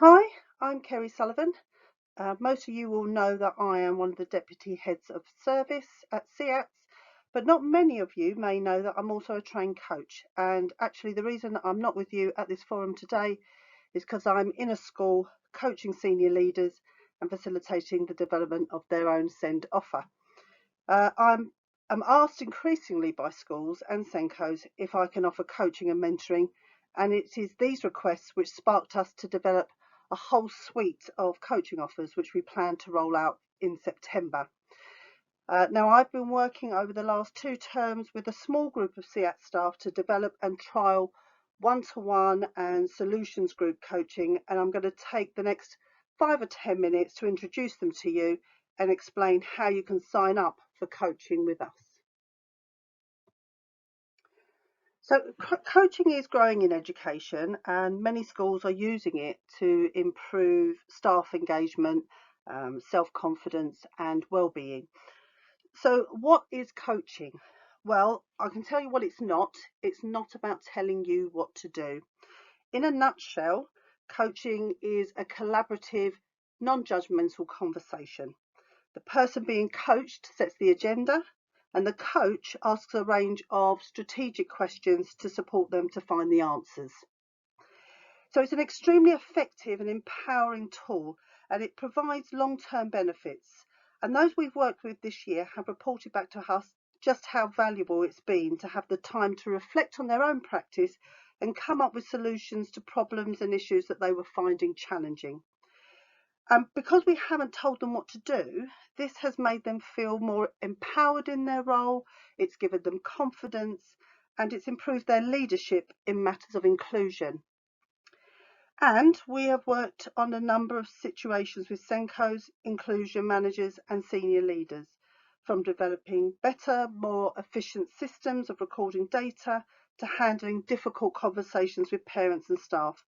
Hi, I'm Kerry Sullivan. Most of you will know that I am one of the Deputy Heads of Service at SEATS, but not many of you may know that I'm also a trained coach. And actually, the reason that I'm not with you at this forum today is because I'm in a school coaching senior leaders and facilitating the development of their own SEND offer. I'm asked increasingly by schools and SENCos if I can offer coaching and mentoring, and it is these requests which sparked us to develop a whole suite of coaching offers which we plan to roll out in September. Now, I've been working over the last 2 terms with a small group of SEAT staff to develop and trial one-to-one and solutions group coaching, and I'm going to take the next 5 or 10 minutes to introduce them to you and explain how you can sign up for coaching with us. So coaching is growing in education, and many schools are using it to improve staff engagement, self-confidence and well-being. So what is coaching? Well, I can tell you what it's not. It's not about telling you what to do. In a nutshell, coaching is a collaborative, non-judgmental conversation. The person being coached sets the agenda, and the coach asks a range of strategic questions to support them to find the answers. So it's an extremely effective and empowering tool, and it provides long-term benefits. And those we've worked with this year have reported back to us just how valuable it's been to have the time to reflect on their own practice and come up with solutions to problems and issues that they were finding challenging. And because we haven't told them what to do, this has made them feel more empowered in their role, it's given them confidence, and it's improved their leadership in matters of inclusion. And we have worked on a number of situations with SENCos, inclusion managers and senior leaders, from developing better, more efficient systems of recording data to handling difficult conversations with parents and staff.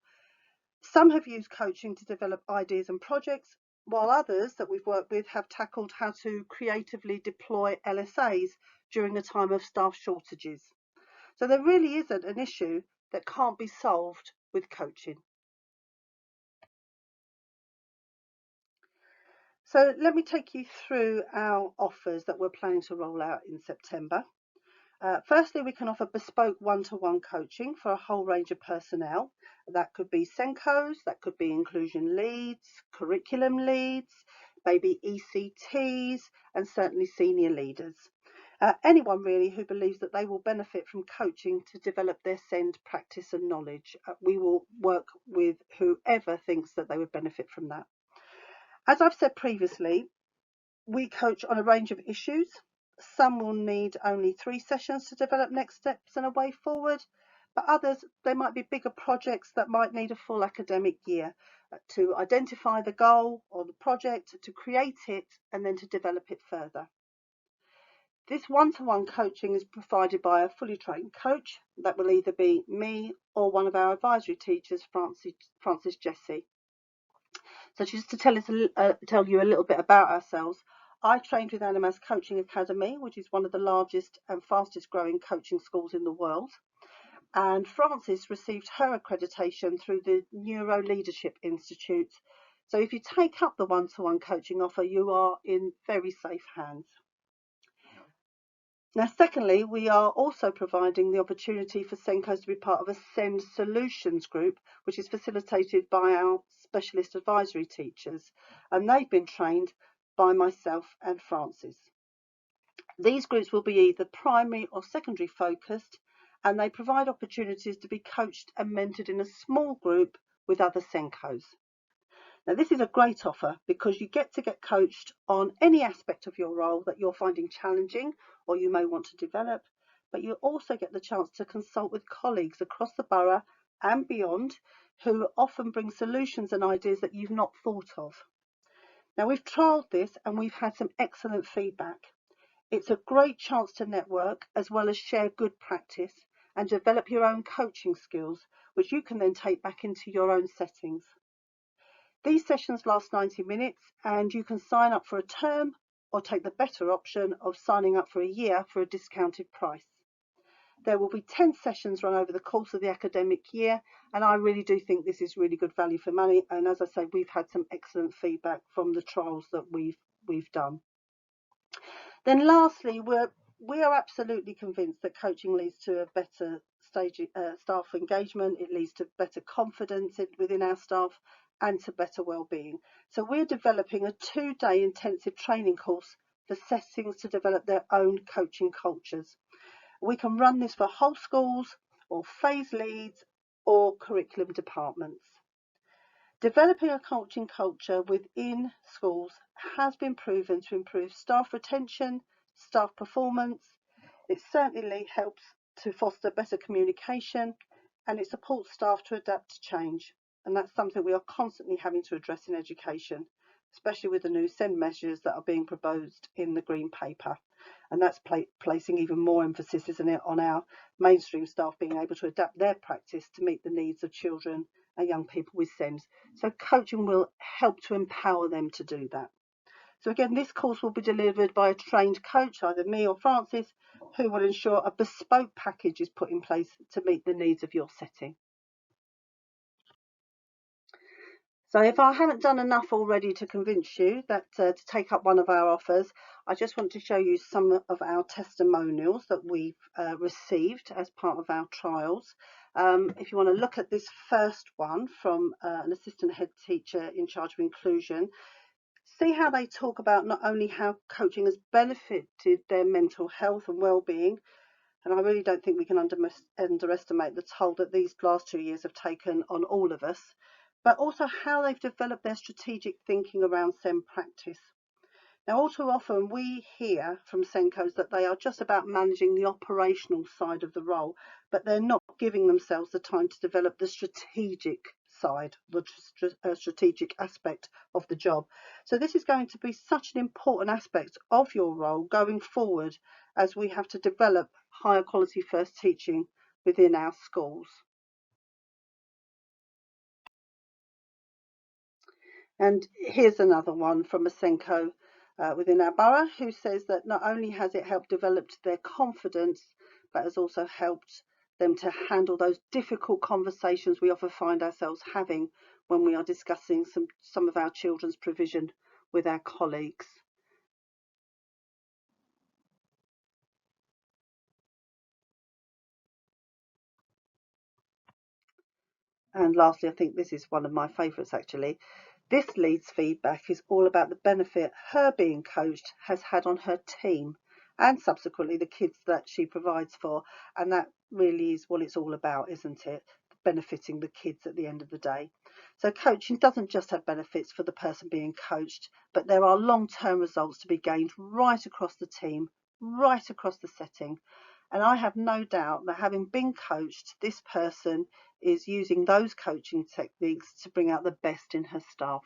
Some have used coaching to develop ideas and projects, while others that we've worked with have tackled how to creatively deploy LSAs during a time of staff shortages. So there really isn't an issue that can't be solved with coaching. So let me take you through our offers that we're planning to roll out in September. Firstly, we can offer bespoke one-to-one coaching for a whole range of personnel. That could be SENCos, that could be inclusion leads, curriculum leads, maybe ECTs, and certainly senior leaders. Anyone really who believes that they will benefit from coaching to develop their SEND practice and knowledge. We will work with whoever thinks that they would benefit from that. As I've said previously, we coach on a range of issues. Some will need only 3 sessions to develop next steps and a way forward, but others, they might be bigger projects that might need a full academic year to identify the goal or the project, to create it, and then to develop it further. This one-to-one coaching is provided by a fully trained coach. That will either be me or one of our advisory teachers, Francis Jessie. So just to tell you a little bit about ourselves, I trained with Animas Coaching Academy, which is one of the largest and fastest growing coaching schools in the world. And Frances received her accreditation through the Neuro Leadership Institute. So if you take up the one-to-one coaching offer, you are in very safe hands. Now, secondly, we are also providing the opportunity for SENCos to be part of a SEND solutions group, which is facilitated by our specialist advisory teachers, and they've been trained by myself and Francis. These groups will be either primary or secondary focused, and they provide opportunities to be coached and mentored in a small group with other SENCos. Now, this is a great offer because you get to get coached on any aspect of your role that you're finding challenging or you may want to develop, but you also get the chance to consult with colleagues across the borough and beyond who often bring solutions and ideas that you've not thought of. Now, we've trialled this and we've had some excellent feedback. It's a great chance to network as well as share good practice and develop your own coaching skills, which you can then take back into your own settings. These sessions last 90 minutes and you can sign up for a term or take the better option of signing up for a year for a discounted price. There will be 10 sessions run over the course of the academic year, and I really do think this is really good value for money. And as I say, we've had some excellent feedback from the trials that we've done. Then lastly, we are absolutely convinced that coaching leads to a better staff engagement. It leads to better confidence within our staff and to better well-being. So we're developing a 2-day intensive training course for settings to develop their own coaching cultures. We can run this for whole schools or phase leads or curriculum departments. Developing a coaching culture within schools has been proven to improve staff retention, staff performance. It certainly helps to foster better communication, and it supports staff to adapt to change. And that's something we are constantly having to address in education, especially with the new SEND measures that are being proposed in the Green Paper. And that's placing even more emphasis, isn't it, on our mainstream staff being able to adapt their practice to meet the needs of children and young people with SEND. So coaching will help to empower them to do that. So again, this course will be delivered by a trained coach, either me or Francis, who will ensure a bespoke package is put in place to meet the needs of your setting. So if I haven't done enough already to convince you that to take up one of our offers, I just want to show you some of our testimonials that we've received as part of our trials. If you want to look at this first one from an assistant head teacher in charge of inclusion, see how they talk about not only how coaching has benefited their mental health and well-being, and I really don't think we can underestimate the toll that these last 2 years have taken on all of us, but also how they've developed their strategic thinking around SEND practice. Now, all too often we hear from SENCos that they are just about managing the operational side of the role, but they're not giving themselves the time to develop the strategic side, the strategic aspect of the job. So this is going to be such an important aspect of your role going forward as we have to develop higher quality first teaching within our schools. And here's another one from a SENCo within our borough who says that not only has it helped develop their confidence, but has also helped them to handle those difficult conversations we often find ourselves having when we are discussing some of our children's provision with our colleagues. And lastly, I think this is one of my favourites actually. This lead's feedback is all about the benefit her being coached has had on her team and subsequently the kids that she provides for. And that really is what it's all about, isn't it? Benefiting the kids at the end of the day. So coaching doesn't just have benefits for the person being coached, but there are long-term results to be gained right across the team, right across the setting. And I have no doubt that having been coached, this person is using those coaching techniques to bring out the best in her staff.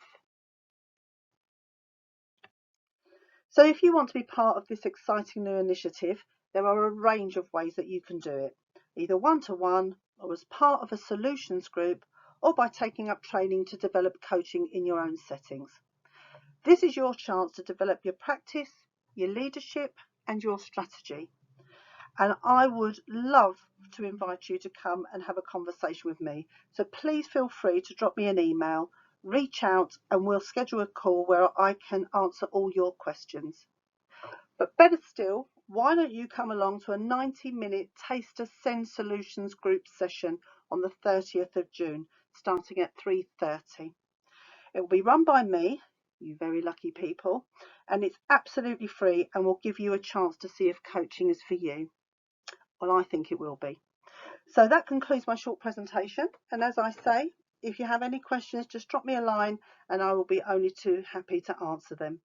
So if you want to be part of this exciting new initiative, there are a range of ways that you can do it, either one-to-one or as part of a solutions group or by taking up training to develop coaching in your own settings. This is your chance to develop your practice, your leadership and your strategy. And I would love to invite you to come and have a conversation with me. So please feel free to drop me an email, reach out, and we'll schedule a call where I can answer all your questions. But better still, why don't you come along to a 90-minute Taster SEND Solutions group session on the 30th of June, starting at 3:30. It will be run by me, you very lucky people, and it's absolutely free and will give you a chance to see if coaching is for you. Well, I think it will be. So that concludes my short presentation. And as I say, if you have any questions, just drop me a line and I will be only too happy to answer them.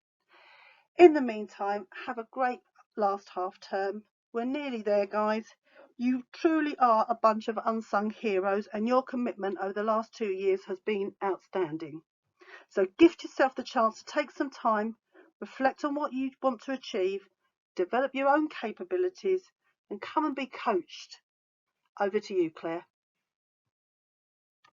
In the meantime, have a great last half term. We're nearly there, guys. You truly are a bunch of unsung heroes and your commitment over the last 2 years has been outstanding. So gift yourself the chance to take some time, reflect on what you want to achieve, develop your own capabilities and come and be coached. Over to you, Claire.